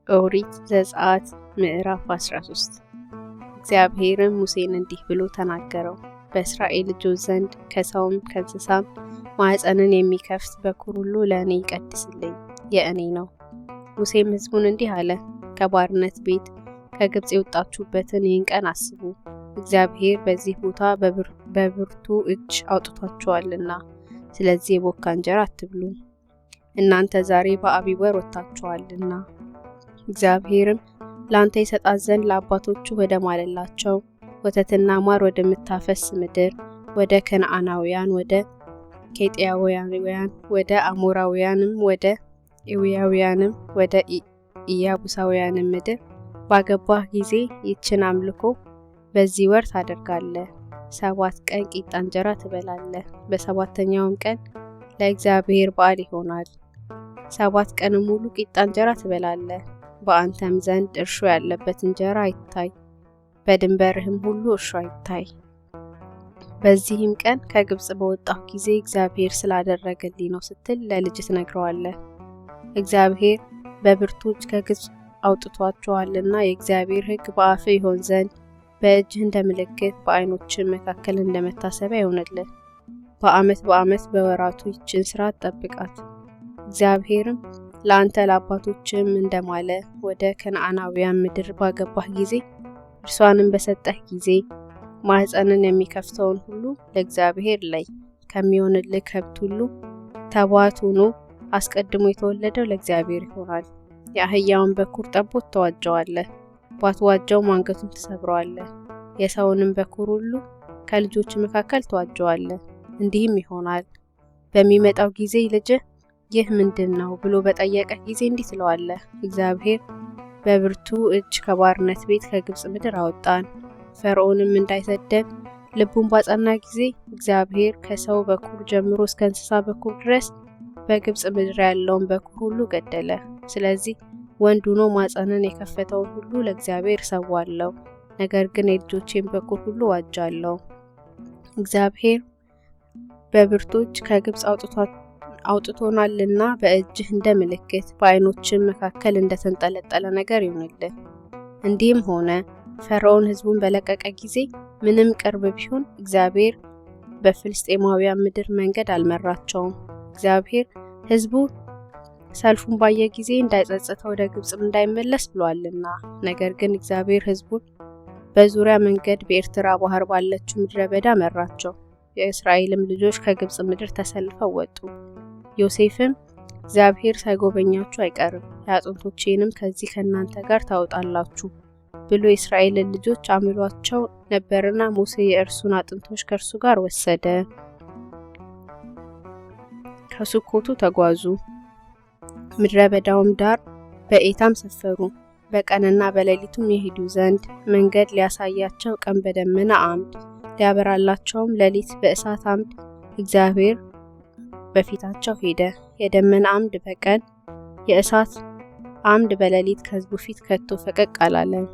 ኦሪት ዘጸአት ምዕራፍ 13 እግዚአብሔርም ሙሴን እንዲህ ብሎ ተናገረው። በእስራኤል ልጆች ዘንድ ከሰውም ከእንስሳም ማኅፀንን የሚከፍት በኵር ሁሉ ለእኔ ይቀድስልኝ፣ የእኔ ነው። ሙሴም ሕዝቡን እንዲህ አለ፣ ከባርነት ቤት ከግብጽ የወጣችሁበትን ይህን ቀን አስቡ። እግዚአብሔር በዚህ ቦታ በብርቱ እጅ አውጥቷችኋልና፣ ስለዚህ የቦካ እንጀራ አትብሉ። እናንተ ዛሬ በአቢብ ወር ወጥታችኋልና። እግዚአብሔርም ላንተ ይሰጣት ዘንድ ለአባቶቹ ወደ ማለላቸው ወተትና ማር ወደምታፈስ ምድር፣ ወደ ከነዓናውያን፣ ወደ ኬጢያውያን፣ ወደ አሞራውያንም፣ ወደ ኤዊያውያንም፣ ወደ ኢያቡሳውያንም ምድር ባገባህ ጊዜ ይችን አምልኮ በዚህ ወር ታደርጋለህ። 7 ቀን ቂጣ እንጀራ ትበላለህ። በሰባተኛውም ቀን ለእግዚአብሔር በዓል ይሆናል። 7 ቀን ሙሉ ቂጣ እንጀራ ትበላለህ። በአንተም ዘንድ እርሾ ያለበት እንጀራ አይታይ፣ በድንበርህም ሁሉ እርሾ አይታይ። በዚህም ቀን ከግብጽ በወጣሁ ጊዜ እግዚአብሔር ስላደረገልኝ ነው ስትል ለልጅ ትነግረዋለህ። እግዚአብሔር በብርቶች ከግብጽ አውጥቷቸዋልና የእግዚአብሔር ሕግ በአፍህ ይሆን ዘንድ በእጅህ እንደ ምልክት በዓይኖችህ መካከል እንደ መታሰቢያ ይሆንልህ። በዓመት በወራቱ ይችን ሥርዓት ጠብቃት። እግዚአብሔርም ለአንተ ለአባቶችም እንደማለ ወደ ከነዓናውያን ምድር ባገባህ ጊዜ እርሷንም በሰጠህ ጊዜ ማኅፀንን የሚከፍተውን ሁሉ ለእግዚአብሔር ለይ። ከሚሆንልህ ከብት ሁሉ ተባት ሆኖ አስቀድሞ የተወለደው ለእግዚአብሔር ይሆናል። የአህያውን በኵር ጠቦት ተዋጀዋለህ፣ ባትዋጀውም አንገቱን ትሰብረዋለህ። የሰውንም በኵር ሁሉ ከልጆች መካከል ተዋጀዋለህ። እንዲህም ይሆናል፣ በሚመጣው ጊዜ ልጅህ ይህ ምንድን ነው ብሎ በጠየቀ ጊዜ እንዲህ ትለዋለህ፣ እግዚአብሔር በብርቱ እጅ ከባርነት ቤት ከግብጽ ምድር አወጣን። ፈርዖንም እንዳይሰደን ልቡን ባጸና ጊዜ እግዚአብሔር ከሰው በኵር ጀምሮ እስከ እንስሳ በኵር ድረስ በግብጽ ምድር ያለውን በኵር ሁሉ ገደለ። ስለዚህ ወንድ ሆኖ ማኅፀንን የከፈተውን ሁሉ ለእግዚአብሔር እሰዋለሁ፣ ነገር ግን የልጆቼን በኵር ሁሉ ዋጃለሁ። እግዚአብሔር በብርቶች ከግብጽ አውጥቶናልና በእጅህ እንደ ምልክት በዓይኖችም መካከል እንደተንጠለጠለ ነገር ይሁንልህ። እንዲህም ሆነ፣ ፈርዖን ሕዝቡን በለቀቀ ጊዜ ምንም ቅርብ ቢሆን እግዚአብሔር በፍልስጤማውያን ምድር መንገድ አልመራቸውም። እግዚአብሔር ሕዝቡ ሰልፉን ባየ ጊዜ እንዳይጸጸተው ወደ ግብጽም እንዳይመለስ ብሏልና። ነገር ግን እግዚአብሔር ሕዝቡን በዙሪያ መንገድ በኤርትራ ባህር ባለችው ምድረ በዳ መራቸው። የእስራኤልም ልጆች ከግብጽ ምድር ተሰልፈው ወጡ። ዮሴፍም እግዚአብሔር ሳይጎበኛችሁ አይቀርም፣ የአጥንቶቼንም ከዚህ ከእናንተ ጋር ታወጣላችሁ ብሎ የእስራኤልን ልጆች አምሏቸው ነበርና ሙሴ የእርሱን አጥንቶች ከእርሱ ጋር ወሰደ። ከሱኮቱ ተጓዙ። ምድረ በዳውም ዳር በኤታም ሰፈሩ። በቀንና በሌሊቱም ይሄዱ ዘንድ መንገድ ሊያሳያቸው ቀን በደመና አምድ ሊያበራላቸውም ሌሊት በእሳት አምድ እግዚአብሔር በፊታቸው ሄደ። የደመና አምድ በቀን የእሳት አምድ በሌሊት ከሕዝቡ ፊት ከቶ ፈቀቅ አላለም።